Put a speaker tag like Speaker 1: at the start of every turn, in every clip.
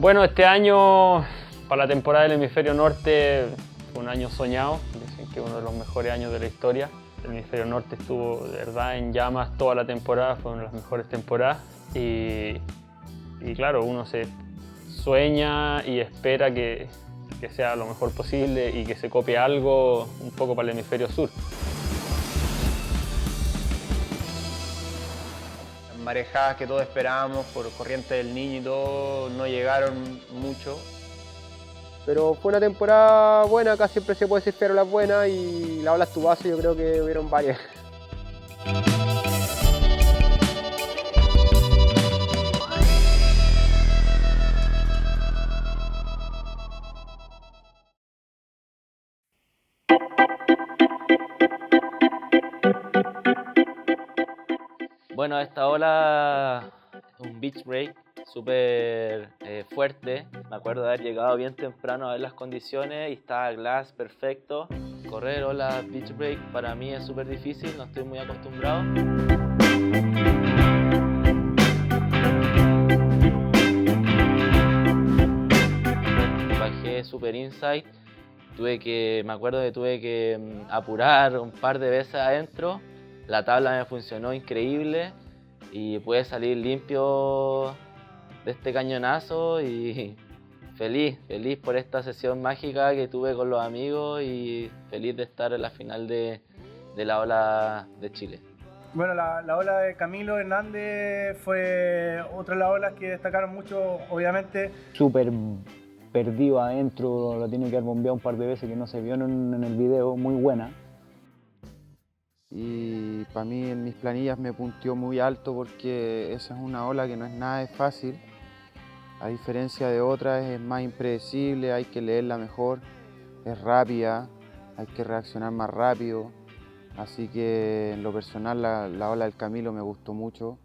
Speaker 1: Bueno, este año para la temporada del hemisferio norte fue un año soñado, dicen que uno de los mejores años de la historia. El hemisferio norte estuvo de verdad en llamas toda la temporada, fue una de las mejores temporadas y claro, uno se sueña y espera que sea lo mejor posible y que se copie algo un poco para el hemisferio sur.
Speaker 2: Las marejadas que todos esperábamos por corriente del Niño y todo no llegaron mucho.
Speaker 3: Pero fue una temporada buena, acá siempre se puede surfear olas buenas y la ola Estubase yo creo que hubieron varias.
Speaker 4: Bueno, esta ola es un beach break súper fuerte. Me acuerdo de haber llegado bien temprano a ver las condiciones y estaba glass perfecto. Correr ola beach break para mí es súper difícil, no estoy muy acostumbrado. Bajé super inside, me acuerdo que tuve que apurar un par de veces adentro. La tabla me funcionó increíble y pude salir limpio de este cañonazo y feliz por esta sesión mágica que tuve con los amigos y feliz de estar en la final de la ola de Chile.
Speaker 5: Bueno, la ola de Camilo Hernández fue otra de las olas que destacaron mucho, obviamente.
Speaker 6: Súper perdido adentro, lo tiene que haber bombeado un par de veces que no se vio en el video, muy buena.
Speaker 7: Y para mí en mis planillas me punteó muy alto porque esa es una ola que no es nada de fácil. A diferencia de otras es más impredecible, hay que leerla mejor, es rápida, hay que reaccionar más rápido. Así que en lo personal la ola del Camilo me gustó mucho.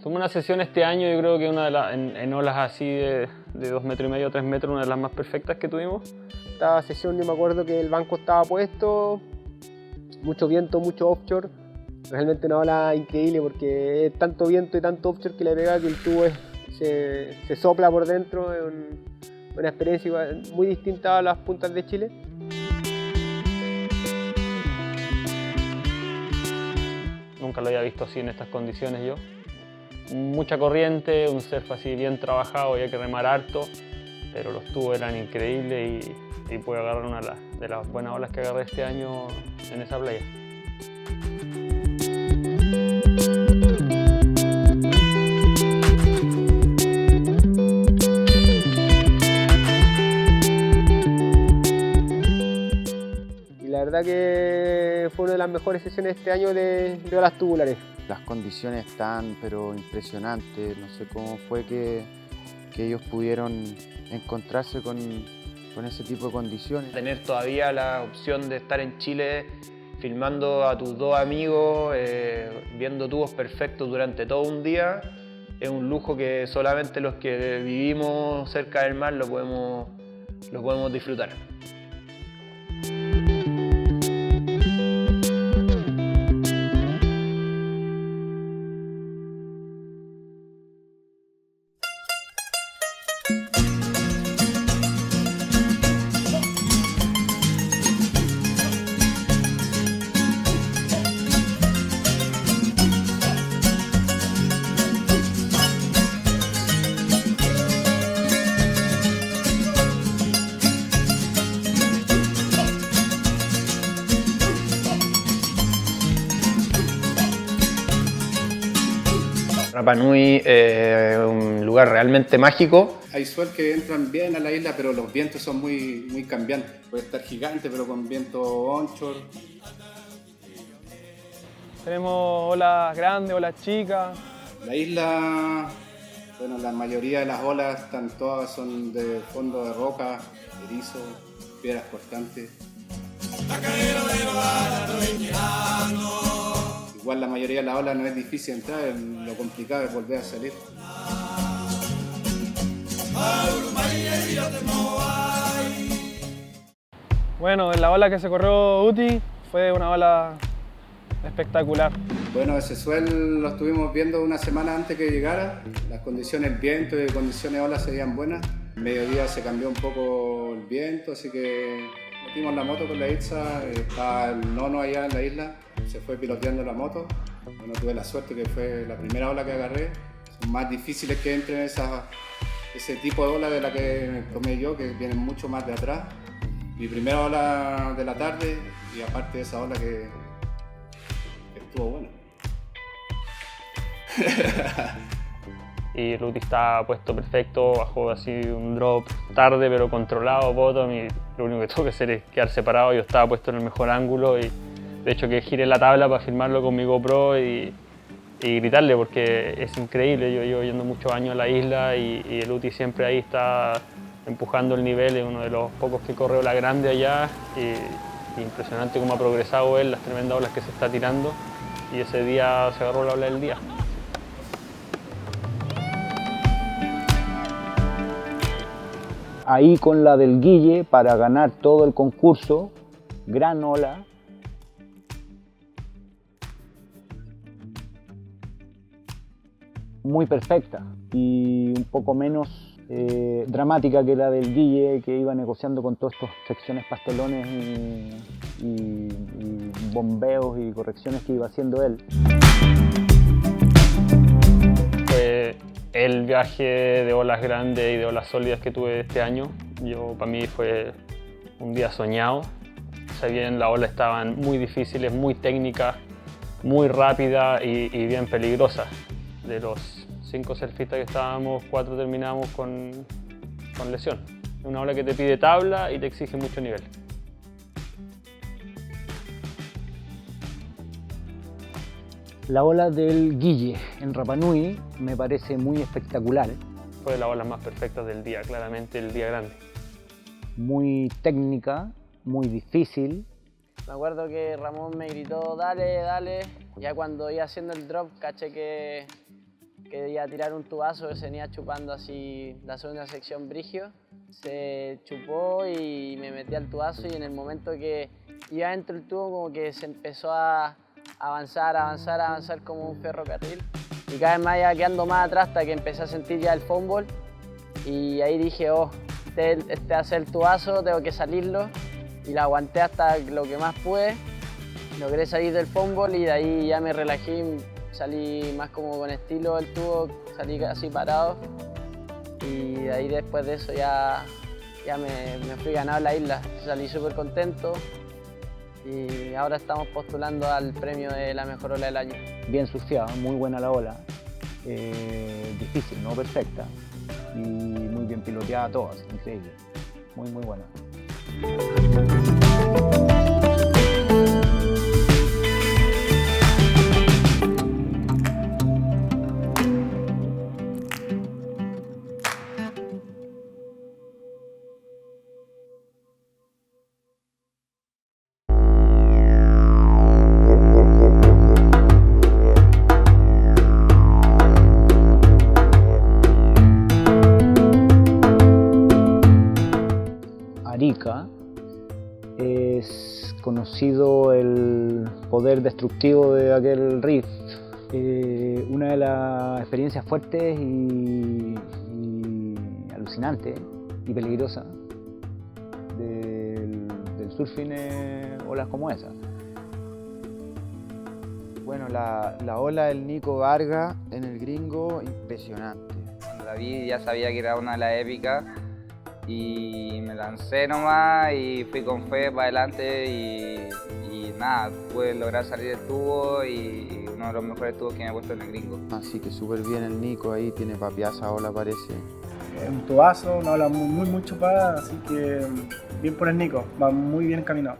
Speaker 1: Tuve una sesión este año, yo creo que en olas así de 2,5 metros, 3 metros, una de las más perfectas que tuvimos.
Speaker 3: Esta sesión yo me acuerdo que el banco estaba puesto, mucho viento, mucho offshore. Realmente una ola increíble porque es tanto viento y tanto offshore que le pega que el tubo se sopla por dentro. Es una experiencia igual, muy distinta a las puntas de Chile.
Speaker 1: Nunca lo había visto así en estas condiciones yo. Mucha corriente, un surf así bien trabajado, había que remar harto, pero los tubos eran increíbles y pude agarrar una de las buenas olas que agarré este año en esa playa.
Speaker 3: Y la verdad que fue una de las mejores sesiones este año de olas tubulares.
Speaker 7: Las condiciones están pero impresionantes, no sé cómo fue que ellos pudieron encontrarse con ese tipo de condiciones.
Speaker 2: Tener todavía la opción de estar en Chile filmando a tus dos amigos, viendo tubos perfectos durante todo un día, es un lujo que solamente los que vivimos cerca del mar lo podemos disfrutar. Rapa Nui es un lugar realmente mágico.
Speaker 8: Hay sol que entran bien a la isla, pero los vientos son muy cambiantes. Puede estar gigante, pero con viento onshore.
Speaker 5: Tenemos olas grandes, olas chicas.
Speaker 8: La isla, bueno, la mayoría de las olas son de fondo de roca, erizo, piedras cortantes. Igual la mayoría de las olas no es difícil entrar, lo complicado es volver a salir.
Speaker 9: Bueno, la ola que se corrió Uti fue una ola espectacular.
Speaker 8: Bueno, ese swell lo estuvimos viendo una semana antes que llegara. Las condiciones, el viento y condiciones de ola se veían buenas. Mediodía se cambió un poco el viento, así que metimos la moto con la Itza. Estaba el nono allá en la isla, se fue piloteando la moto. Bueno, tuve la suerte que fue la primera ola que agarré. Son más difíciles que entren ese tipo de ola de la que tomé yo, que vienen mucho más de atrás. Mi primera ola de la tarde y aparte de esa ola que estuvo buena.
Speaker 1: Y Ruti estaba puesto perfecto, bajó así un drop tarde pero controlado, bottom, y lo único que tuvo que hacer es quedar separado. Yo estaba puesto en el mejor ángulo y de hecho que giré la tabla para filmarlo con mi GoPro y gritarle porque es increíble. Yo llevo yendo muchos años a la isla y el Uti siempre ahí está empujando el nivel, es uno de los pocos que corre ola grande allá y impresionante cómo ha progresado él, las tremendas olas que se está tirando, y ese día se agarró la ola del día.
Speaker 6: Ahí con la del Guille para ganar todo el concurso, gran ola. Muy perfecta y un poco menos dramática que la del Guille, que iba negociando con todas estas secciones pastelones y bombeos y correcciones que iba haciendo él.
Speaker 1: Fue el viaje de olas grandes y de olas sólidas que tuve este año. Para mí fue un día soñado. Si bien las olas estaban muy difíciles, muy técnicas, muy rápidas y bien peligrosas. De los 5 surfistas que estábamos, 4 terminamos con lesión. Es una ola que te pide tabla y te exige mucho nivel.
Speaker 6: La ola del Guille en Rapa Nui me parece muy espectacular.
Speaker 1: Fue de las olas más perfectas del día, claramente el día grande.
Speaker 6: Muy técnica, muy difícil.
Speaker 10: Me acuerdo que Ramón me gritó, dale, dale. Ya cuando iba haciendo el drop, caché que iba a tirar un tubazo que se venía chupando así la segunda sección brigio. Se chupó y me metí al tubazo, y en el momento que iba dentro del tubo como que se empezó a avanzar como un ferrocarril. Y cada vez más iba quedando más atrás hasta que empecé a sentir ya el fumble. Y ahí dije, este hace el tubazo, tengo que salirlo. Y la aguanté hasta lo que más pude. Logré salir del fumble y de ahí ya me relajé. Salí más como con estilo del tubo, salí casi parado. Y de ahí después de eso ya me fui ganado la isla. Salí súper contento. Y ahora estamos postulando al premio de la mejor ola del año.
Speaker 6: Bien surfeada, muy buena la ola. Difícil, no perfecta. Y muy bien piloteada todas, increíble. Muy buena. Arica es conocido el poder destructivo de aquel reef. Una de las experiencias fuertes y alucinantes y peligrosas del surfing es olas como esa.
Speaker 7: Bueno, la ola del Nico Vargas en el Gringo, impresionante.
Speaker 11: Cuando la vi ya sabía que era una de las épicas y me lancé nomás y fui con fe para adelante y nada, pude lograr salir del tubo y uno de los mejores tubos que me he puesto en el Gringo.
Speaker 7: Así que súper bien el Nico ahí, tiene papiaza ola parece.
Speaker 5: Un tubazo, una ola muy chupada, así que bien por el Nico, va muy bien encaminado.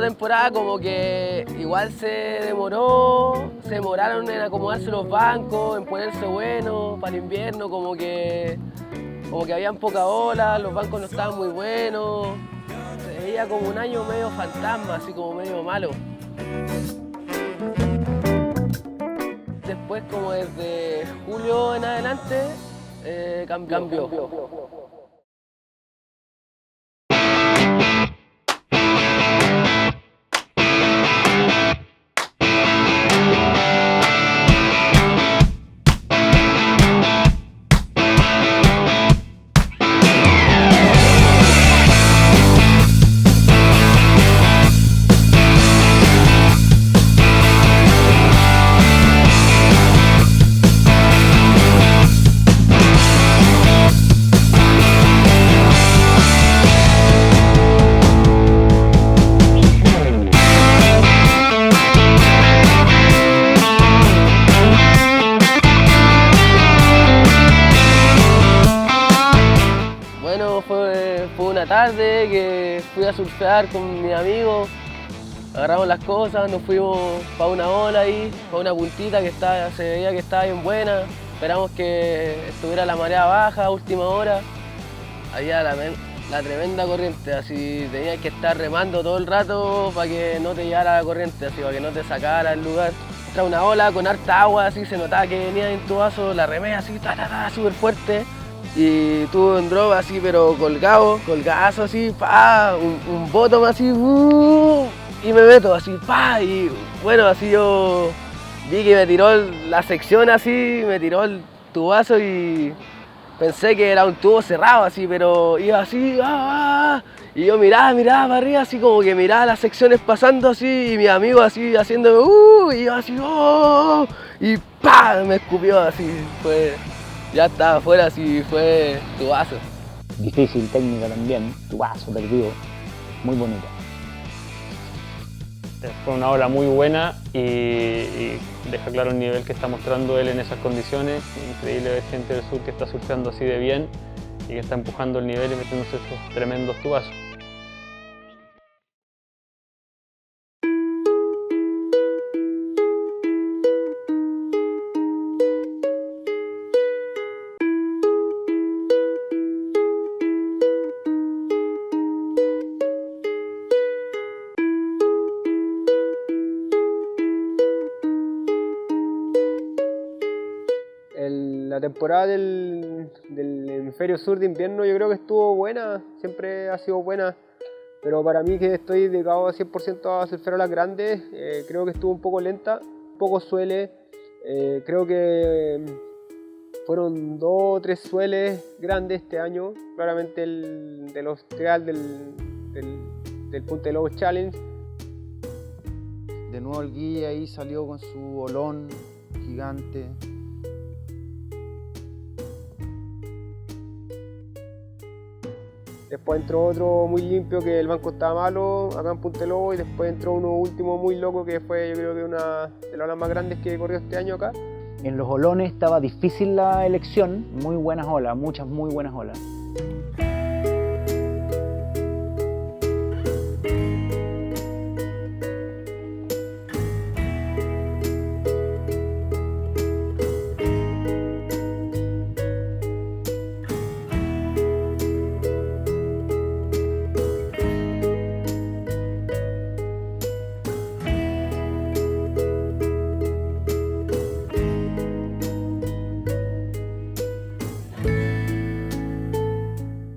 Speaker 10: Temporada como que igual se demoraron en acomodarse los bancos, en ponerse buenos para el invierno, como que
Speaker 12: como que habían poca ola, los bancos no estaban muy buenos. Se veía como un año medio fantasma, así como medio malo. Después, como desde julio en adelante, cambió. Fue una tarde que fui a surfear con mis amigos, agarramos las cosas, nos fuimos para una ola ahí, para una puntita que se veía que estaba bien buena. Esperamos que estuviera la marea baja a última hora. Había la tremenda corriente, así tenías que estar remando todo el rato para que no te llevara la corriente, así para que no te sacara el lugar. Entra una ola con harta agua, así se notaba que venía en tu vaso, la remé así, súper fuerte. Y tuve un drop así, pero colgazo así, un bottom así, y me meto así, y bueno, así yo vi que me tiró la sección así, me tiró el tubazo y pensé que era un tubo cerrado así, pero iba así, y yo miraba para arriba, así como que miraba las secciones pasando así, y mi amigo así haciéndome, y yo así, y me escupió así, ya estaba afuera, así fue tubazo.
Speaker 6: Difícil técnica también, tubazo perdido, muy bonita.
Speaker 1: Fue una ola muy buena y deja claro el nivel que está mostrando él en esas condiciones. Increíble ver gente del sur que está surfeando así de bien y que está empujando el nivel y metiéndose esos tremendos tubazos.
Speaker 3: La temporada del hemisferio sur de invierno yo creo que estuvo buena, siempre ha sido buena, pero para mí que estoy dedicado a 100% a surfear olas grandes, creo que estuvo un poco lenta, un poco suele, creo que fueron 2 o 3 sueles grandes este año, claramente el del Austral del Punta Lobos Challenge.
Speaker 7: De nuevo el Guille ahí salió con su olón gigante.
Speaker 3: Después entró otro muy limpio que el banco estaba malo acá en Punta Lobos, y después entró uno último muy loco que fue, yo creo que una de las olas más grandes que corrió este año acá.
Speaker 6: En los olones estaba difícil la elección, muy buenas olas, muchas muy buenas olas.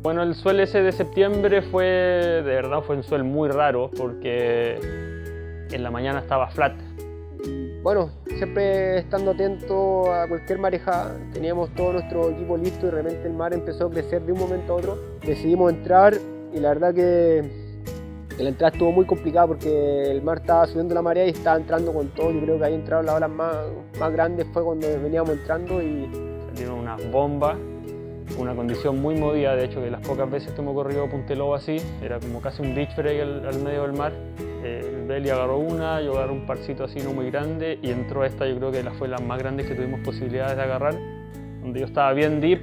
Speaker 1: Bueno, el suel ese de septiembre de verdad fue un suel muy raro porque en la mañana estaba flat.
Speaker 3: Bueno, siempre estando atento a cualquier marejada, teníamos todo nuestro equipo listo y de repente el mar empezó a crecer de un momento a otro. Decidimos entrar y la verdad que la entrada estuvo muy complicada porque el mar estaba subiendo la marea y estaba entrando con todo. Yo creo que ahí entraron las olas más grandes, fue cuando veníamos entrando y
Speaker 1: salieron unas bombas. Una condición muy movida, de hecho, que las pocas veces que hemos corrido Punta Lobos así, era como casi un beach break al medio del mar. El Beli agarró una, yo agarré un parcito así no muy grande y entró esta, yo creo que fue la más grande que tuvimos posibilidades de agarrar, donde yo estaba bien deep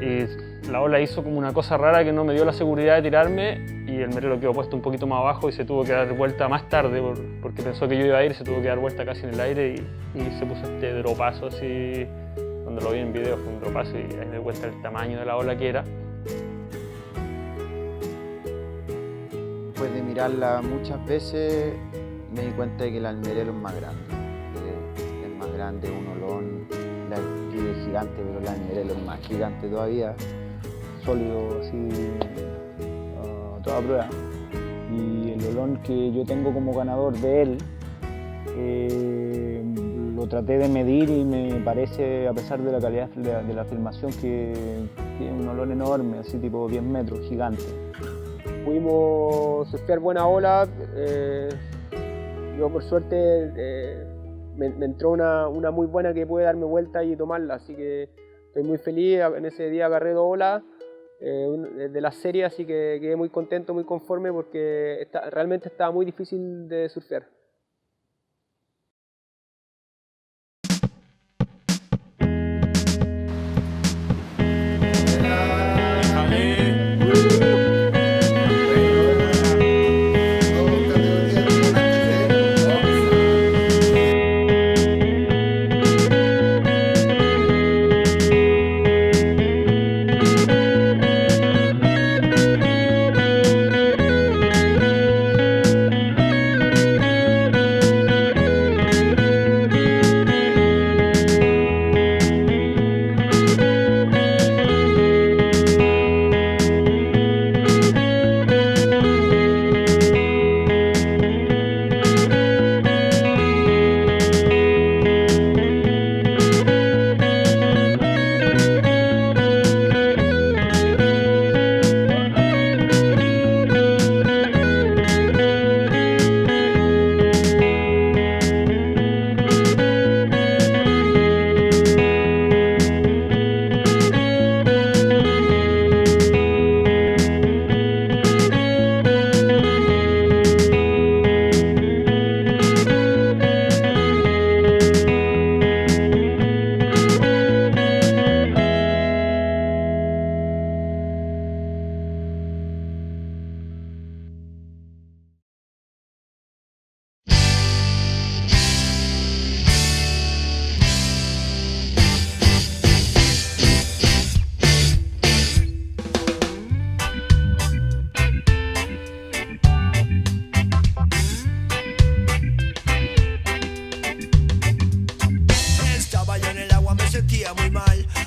Speaker 1: y la ola hizo como una cosa rara que no me dio la seguridad de tirarme y el merelo quedó puesto un poquito más abajo y se tuvo que dar vuelta más tarde porque pensó que yo iba a ir, se tuvo que dar vuelta casi en el aire y se puso este dropazo así cuando lo vi en video fue un dropazo y ahí me di cuenta el tamaño de la ola que era.
Speaker 7: Después de mirarla muchas veces me di cuenta de que el almerelo es más grande. Es más grande, un olón, la orquídea es gigante, pero el almerelo es más gigante todavía. Sólido, así, a toda prueba. Y el olón que yo tengo como ganador de él, lo traté de medir y me parece, a pesar de la calidad de la filmación, que es un olón enorme, así tipo 10 metros, gigante.
Speaker 3: Pudimos surfear buena ola. Yo por suerte me entró una muy buena que puede darme vuelta y tomarla, así que estoy muy feliz. En ese día agarré 2 olas de la serie, así que quedé muy contento, muy conforme, porque realmente estaba muy difícil de surfear.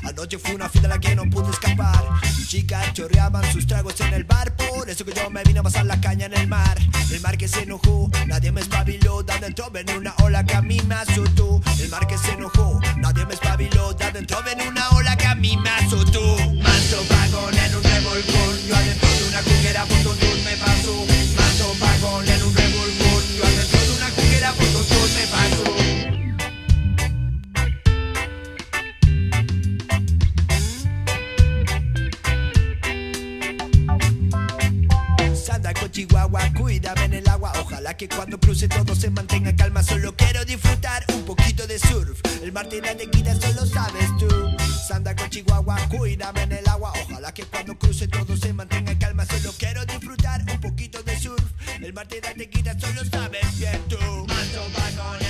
Speaker 13: Anoche fue una fiesta a la que no pude escapar. Chicas chorreaban sus tragos en el bar, por eso que yo me vine a pasar la caña en el mar. El mar que se enojó, nadie me espabiló, de adentro ven una ola que a mí me azotó. El mar que se enojó, nadie me espabiló, de adentro ven una ola que a mí me azotó. Manso vagón en un revolcón, yo adentro de una juguera por tontón me pasó. Manso vagón en un revolcón, yo adentro de una juguera por tontón me pasó. Chihuahua, cuídame en el agua. Ojalá que cuando cruce todo se mantenga calma. Solo quiero disfrutar un poquito de surf. El mar te da tequila, solo sabes tú. Sanda con Chihuahua, cuídame en el agua. Ojalá que cuando cruce todo se mantenga calma. Solo quiero disfrutar un poquito de surf. El mar te da tequila, solo sabes bien tú. Manso vagón.